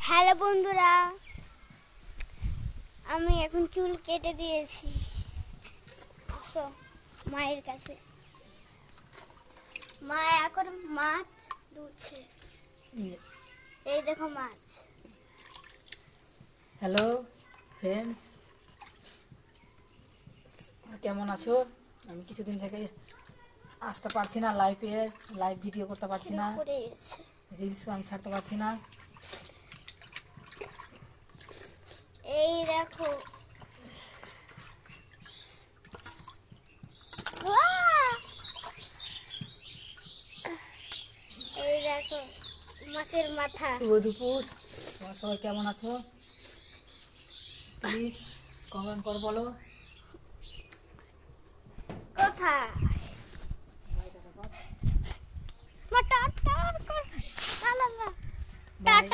Hello বন্ধুরা, আমি এখন চুল কেটে দিয়েছি। আসো মায়ের কাছে। মা এখন মাছ ধুচ্ছে। এই দেখো মাছ। হ্যালো ফ্রেন্ডস, কেমন আছো? আমি কিছুদিন থেকে আসতে পারছি না, লাইভ ভিডিও করতে পারছি না, পড়ে গেছে। রিলস আমি ছাড়তে পারছি না। এই দেখো, এই দেখো মাছের মাথা। শুভ দুপুর, তোমরা সবাই কেমন আছো? প্লিজ কমেন্ট করে বলো। কোথায় টাটা।